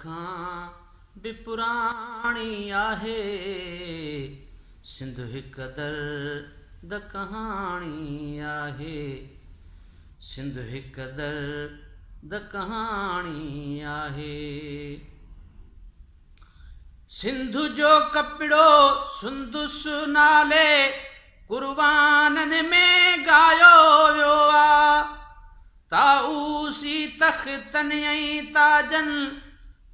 खां बि पुराणी आहे। सिंध हिक दर्द कहाणी आहे। सिंध हिक दर्द कहाणी आहे। सिंध जो कपिड़ो सुंदुस नाले कुर्बाननि में गायो वियो आहे। ताऊसी तख़्तनि ऐं ताजनि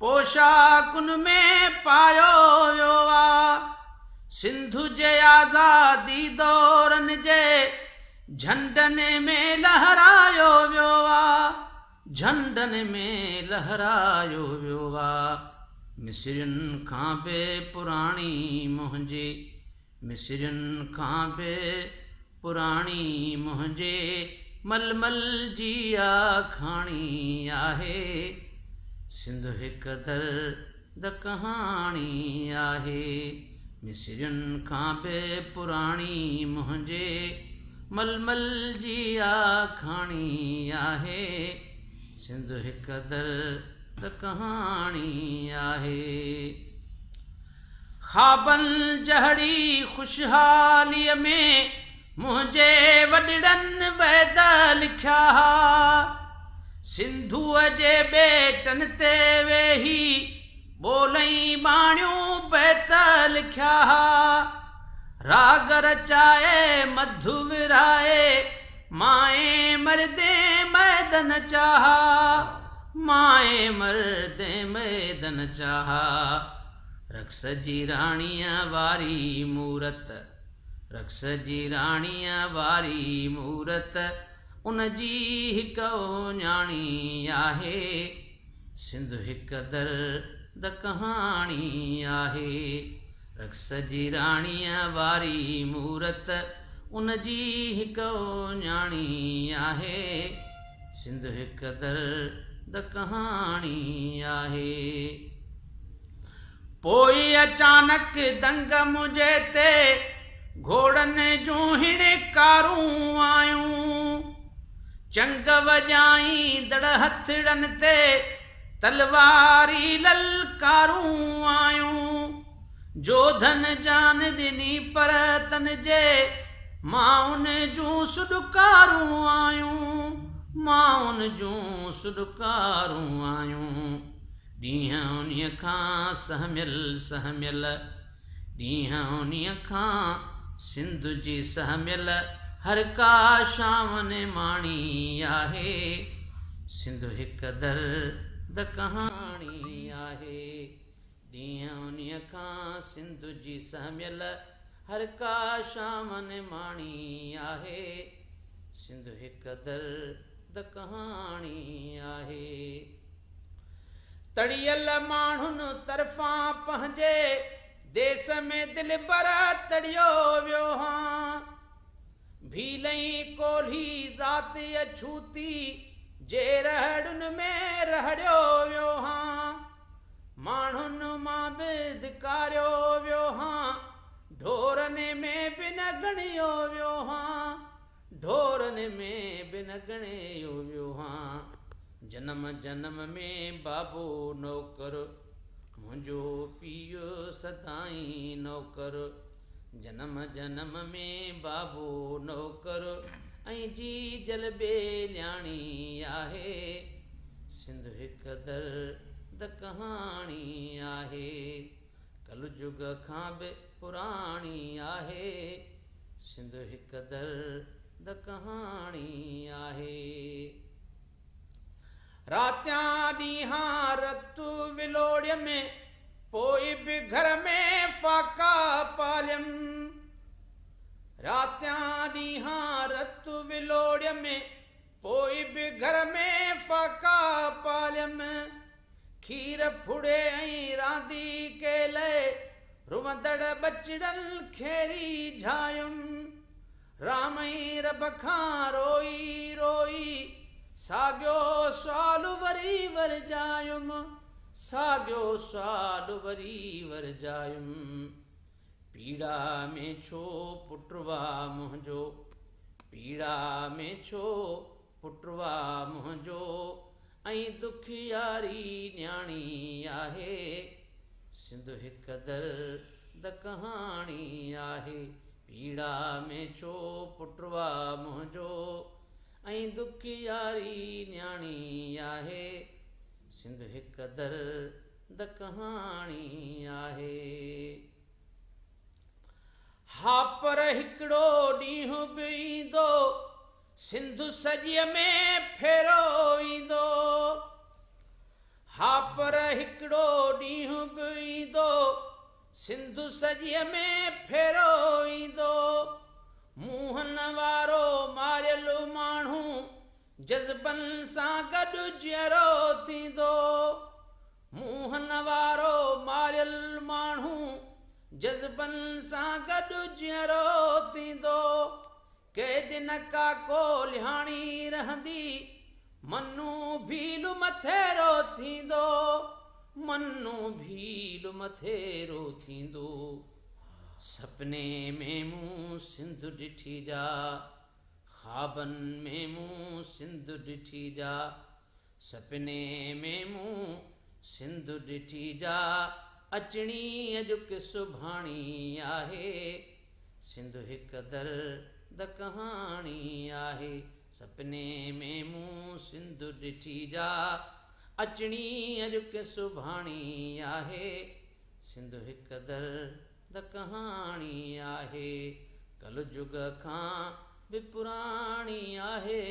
पोशाकुनि में पायो वियो आहे। सिंध जे आज़ादी दौरनि जे झंडनि में लहरायो वियो आहे। झंडनि में लहरायो वियो आहे। मिस्रियुनि खां बि पुराणी मुंहिंजे, मिस्रियुनि खां बि पुराणी मुंहिंजे मलमल जी आखाणी आहे। सिंध हिक दर्द कहाणी आहे। मिस्रियुनि खां बि पुराणी मुंहिंजे मलमल जी आखाणी आहे। सिंध हिक दर्द कहाणी आहे। ख़्वाबनि जहिड़ी ख़ुशहालीअ में मुंहिंजे वॾड़नि वैद लिखिया हा। सिंधूअ जे ॿेटनि ते वेही ॿोलई बाणियूं बैत लिखिया हा। राग रचाए मधु विराए माए मर्दे मैदन चाहा। माए मर्दे मैदन चाहा। रक्स जी राणीअ वारी मूरत, रक्स जी राणीअ वारी मूरत उन जी हिक न्याणी आहे। सिंध हिक दर्द कहाणी आहे। रक्स जी राणीअ वारी मूरत उन जी हिक न्याणी आहे। सिंध हिक दर्द कहाणी आहे। पोइ अचानक दंग मुंहिंजे ते घोड़नि जूं हिणकारूं आयूं। चंग वॼाईंदड़ हथड़नि ते तलवारी ललकारूं आयूं। जोधन जान ॾिनी पर तन जे माउनि जूं सुॾकारूं आयूं। माउनि जूं सुॾकारूं आयूं। ॾींहं उन्हीअ खां सहमियल सहमियल, ॾींहं उन्हीअ खां सिंध जी सहमियल हर का शामनि माणी आहे। सिंध हिक दर्द कहाणी आहे। ॾींहं उन्हीअ खां सिंध जी सहमियल हर का शामनि माणी आहे। सिंध हिक दर्द कहाणी आहे। तड़ियल माण्हुनि तरफ़ां पंहिंजे देस में दिल बर तड़ियो वियो हां। भीलई कोल्ही ज़ात अछूती जे रहड़ुनि में रहड़ियो वियो हां। माण्हुनि मां बि धिकारियो वियो हां। ढोरनि में बि न ॻणियो वियो हां। ढोरनि में बि न ॻणियो वियो हां। जनम जनम में बाबो नौकर मुंहिंजो पीउ सदाई नौकर। जनम जनम में बाबो नौकर ऐं जी जल बेलियाणी आहे। सिंध हिक दर्द कहाणी आहे। कलयुग खां बि पुराणी आहे। सिंध हिक दर्द कहाणी आहे। रातियां ॾींहां रतु विलोड़िय में पोइ बि घर में फाका पालियमि। रातियां ॾींहां रतु विलोड़िय में पोइ बि घर में फाका पालियमि। खीर फुड़े ऐं रांदी केले रुवंदड़ बचड़नि खेरी झायुमि। राम ऐं रब खां रोई रोई साॻियो सुवाल वरी वरजायुमि। साॻियो सुवाल वरी वरजायुमि। पीड़ा में छो पुटवा मुंहिंजो, पीड़ा में छो पुटवा मुंहिंजो ऐं दुखियारी न्याणी आहे। आहे, सिंधु हिकु दर्द कहाणी आहे। पीड़ा में छो पुटवा मुंहिंजो, ऐं दुखियारी न्याणी आहे, सिंधु हिकु दर्द कहाणी आहे। हा पर हिकिड़ो ॾींहुं बि ईंदो, सिंधु सॼीअ में फेरो ईंदो। हा पर हिकिड़ो ॾींहुं बि ईंदो, सिंधु सॼीअ में फेरो ईंदो। मुंहनि वारो मारियल माण्हू जज़्बनि सां गॾु जीअरो थींदो। मुंहनि वारो मारियल माण्हू जज़्बनि सां गॾु जीअरो थींदो। कैद न का कोल्हाणी रहंदी, मनु भीलु मथेरो थींदो, मनु भीलु मथेरो थींदो। सपने में मूं सिंधु ॾिठी जा, ख़्वाबनि में मूं सिंधु ॾिठी जा, सपने में मूं सिंधु ॾिठी जा, अचणी अॼु की सुभाणी आहे, सिंधु हिकु दर्द कहाणी आहे। सपने में मूं सिंधु ॾिठी जा, अचणी अॼु की सुभाणी आहे, सिंधु हिकु दर्द कहाणी आहे। कलयुग खां बि पुराणी आहे,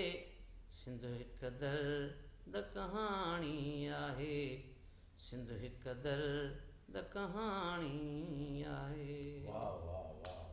सिंधु हिकु दर्द कहाणी आहे, सिंधु हिकु दर्द कहाणी आहे। वाह वाह वाह।